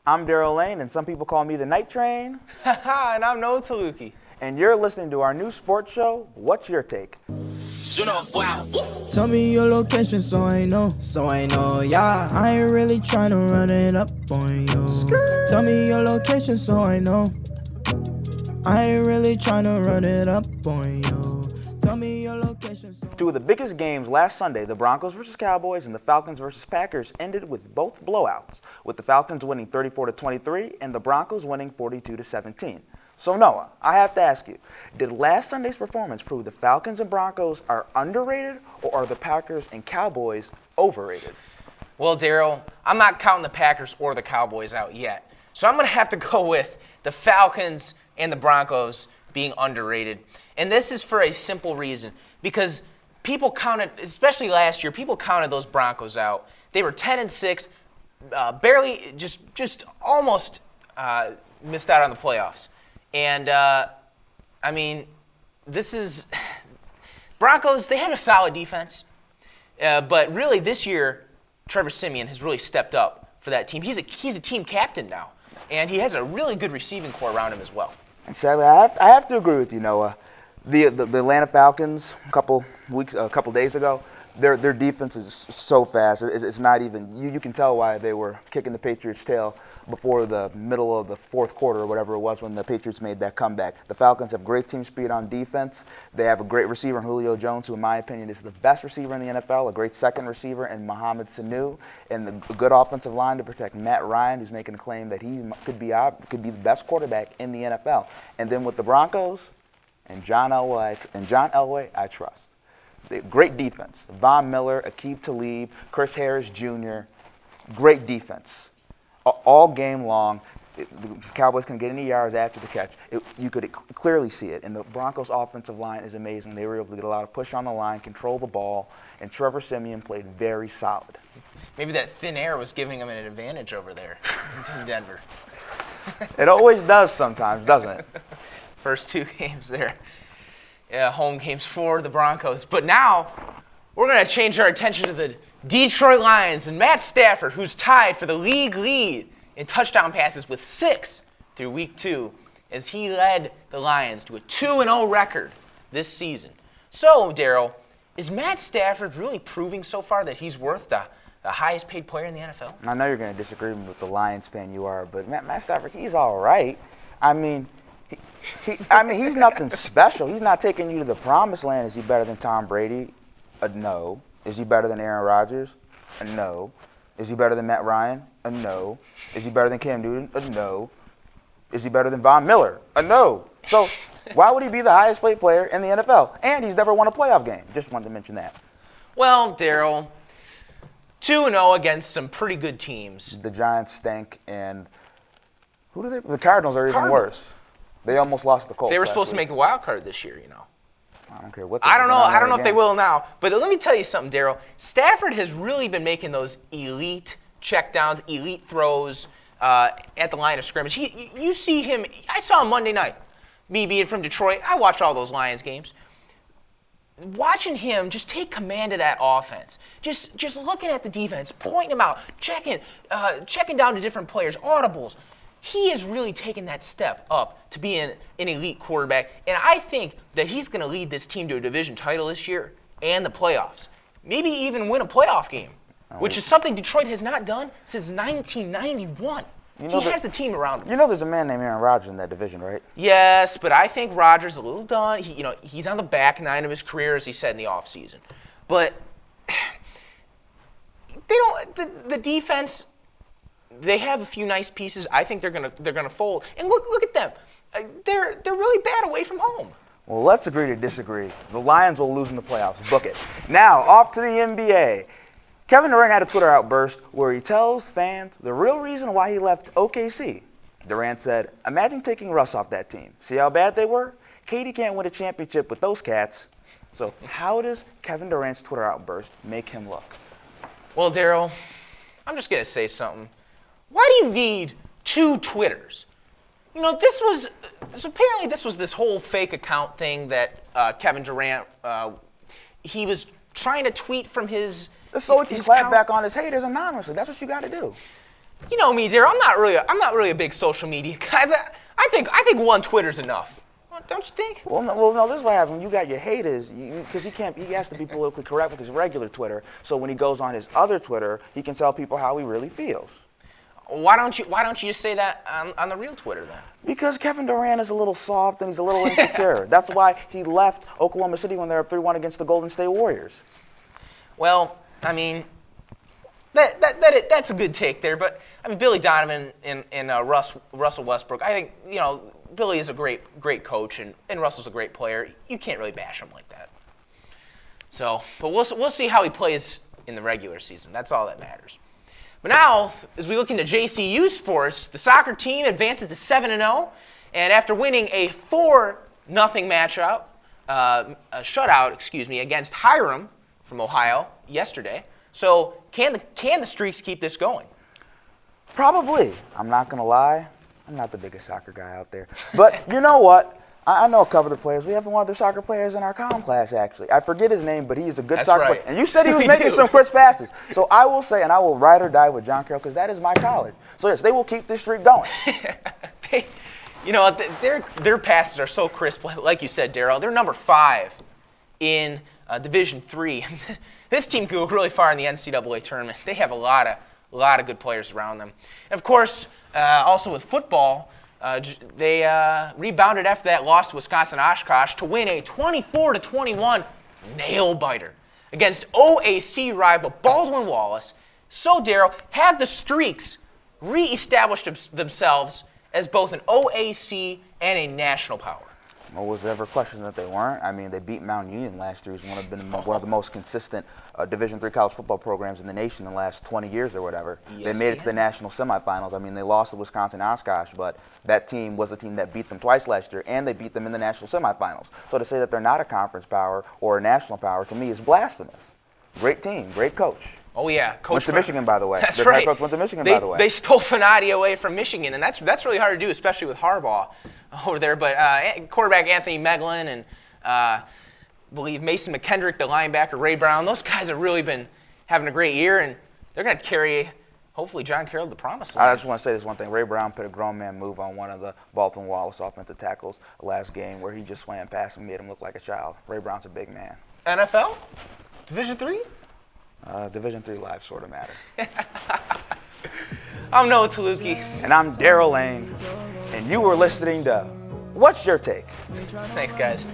I'm Daryl Lane, and some people call me the Night Train. And I'm Noah Taluki. And you're listening to our new sports show, What's Your Take? Tell me your location so I know, yeah. I ain't really tryna run it up on you. Tell me your location so I know. I ain't really tryna run it up on you. Tell me your location so Two of the biggest games last Sunday, the Broncos versus Cowboys and the Falcons versus Packers, ended with both blowouts, with the Falcons winning 34-23 and the Broncos winning 42-17. So Noah, I have to ask you, did last Sunday's performance prove the Falcons and Broncos are underrated, or are the Packers and Cowboys overrated? Well, Daryl, I'm not counting the Packers or the Cowboys out yet. So I'm going to have to go with the Falcons and the Broncos being underrated. And this is for a simple reason. Because people counted, especially last year, people counted those Broncos out. They were 10-6, barely, just almost missed out on the playoffs. And, this is Broncos, they had a solid defense. But really this year, Trevor Siemian has really stepped up for that team. He's a team captain now. And he has a really good receiving core around him as well. Exactly. I have to agree with you, Noah. The Atlanta Falcons a couple days ago, their defense is so fast. It's not even you can tell why they were kicking the Patriots' tail before the middle of the fourth quarter or whatever it was when the Patriots made that comeback. The Falcons have great team speed on defense. They have a great receiver in Julio Jones, who in my opinion is the best receiver in the NFL, a great second receiver in Mohamed Sanu, and a good offensive line to protect Matt Ryan, who's making a claim that he could be the best quarterback in the NFL. And then with the Broncos and John Elway, I trust. Great defense. Von Miller, Aqib Talib, Chris Harris Jr., great defense. All game long, the Cowboys can get any yards after the catch. You could clearly see it. And the Broncos' offensive line is amazing. They were able to get a lot of push on the line, control the ball, and Trevor Siemian played very solid. Maybe that thin air was giving him an advantage over there in Denver. It always does sometimes, doesn't it? First two games there. Home games for the Broncos. But now we're going to change our attention to the Detroit Lions and Matt Stafford, who's tied for the league lead in touchdown passes with 6 through week 2, as he led the Lions to a 2-0 record this season. So, Daryl, is Matt Stafford really proving so far that he's worth the highest paid player in the NFL? I know you're going to disagree with the Lions fan you are, but Matt Stafford, he's all right. He's nothing special. He's not taking you to the promised land. Is he better than Tom Brady? No. Is he better than Aaron Rodgers? No. Is he better than Matt Ryan? No. Is he better than Cam Newton? No. Is he better than Von Miller? No. So why would he be the highest paid player in the NFL? And he's never won a playoff game. Just wanted to mention that. Well, Daryl, 2-0 against some pretty good teams. The Giants stink, and the Cardinals are even worse. They almost lost the Colts. They were supposed to make the wild card this year, you know. I don't care what. I don't know if they will now. But let me tell you something, Daryl. Stafford has really been making those elite checkdowns, elite throws at the line of scrimmage. You see him. I saw him Monday night. Me being from Detroit, I watch all those Lions games. Watching him just take command of that offense, just looking at the defense, pointing them out, checking down to different players, audibles. He is really taking that step up to be an elite quarterback, and I think that he's going to lead this team to a division title this year and the playoffs. Maybe even win a playoff game, which is something Detroit has not done since 1991. He has the team around him. You know there's a man named Aaron Rodgers in that division, right? Yes, but I think Rodgers is a little done. He's on the back nine of his career, as he said in the offseason. But the defense. They have a few nice pieces. I think they're gonna fold. And look at them. They're really bad away from home. Well, let's agree to disagree. The Lions will lose in the playoffs. Book it. Now, off to the NBA. Kevin Durant had a Twitter outburst where he tells fans the real reason why he left OKC. Durant said, "Imagine taking Russ off that team. See how bad they were? KD can't win a championship with those cats." So how does Kevin Durant's Twitter outburst make him look? Well, Daryl, I'm just gonna say something. Why do you need 2 Twitters? This was this whole fake account thing that Kevin Durant, he was trying to tweet from his So he can clap back on his haters anonymously. That's what you got to do. You know me, Daryl. I'm not really a big social media guy, but I think one Twitter's enough. Don't you think? Well, no, this is what happens. You got your haters, because he has to be politically correct with his regular Twitter. So when he goes on his other Twitter, he can tell people how he really feels. Why don't you just say that on the real Twitter then? Because Kevin Durant is a little soft and he's a little insecure. That's why he left Oklahoma City when they were up 3-1 against the Golden State Warriors. Well, I mean, that's a good take there. But I mean, Billy Donovan and Russell Westbrook. I think Billy is a great coach and Russell's a great player. You can't really bash him like that. So, but we'll see how he plays in the regular season. That's all that matters. But now, as we look into JCU sports, the soccer team advances to 7-0, and after winning a 4-0 matchup, a shutout, against Hiram from Ohio yesterday. So, can the Streaks keep this going? Probably. I'm not gonna lie. I'm not the biggest soccer guy out there, but you know what? I know a couple of the players. We have one of the soccer players in our comm class, actually. I forget his name, but he's a good soccer player. And you said he was making some crisp passes. So I will say, and I will ride or die with John Carroll, because that is my college. So yes, they will keep this streak going. Their passes are so crisp. Like you said, Daryl, they're number 5 in Division III. This team could go really far in the NCAA tournament. They have a lot of good players around them. And of course, also with football, they rebounded after that loss to Wisconsin Oshkosh to win a 24-21 nail-biter against OAC rival Baldwin Wallace. So, Daryl, have the Streaks reestablished themselves as both an OAC and a national power? Well, was there ever a question that they weren't? I mean, they beat Mount Union last year, who's one of the most consistent Division III college football programs in the nation in the last 20 years or whatever. Yes, they made it to the national semifinals. I mean, they lost to Wisconsin Oshkosh, but that team was the team that beat them twice last year, and they beat them in the national semifinals. So to say that they're not a conference power or a national power, to me, is blasphemous. Great team, great coach. Oh, yeah. Went to Michigan, by the way. That's Their right. head coach went to Michigan, by the way. They stole Fanati away from Michigan, and that's really hard to do, especially with Harbaugh over there. But quarterback Anthony Meglin and I believe Mason McKendrick, the linebacker, Ray Brown, those guys have really been having a great year, and they're going to carry, hopefully, John Carroll to the promised land. I just want to say this one thing. Ray Brown put a grown man move on one of the Baldwin Wallace offensive tackles last game where he just swam past and made him look like a child. Ray Brown's a big man. NFL? Division III? Division III live sort of matter. I'm Noah Taluki. And I'm Daryl Lane. And you were listening to What's Your Take? Thanks, guys.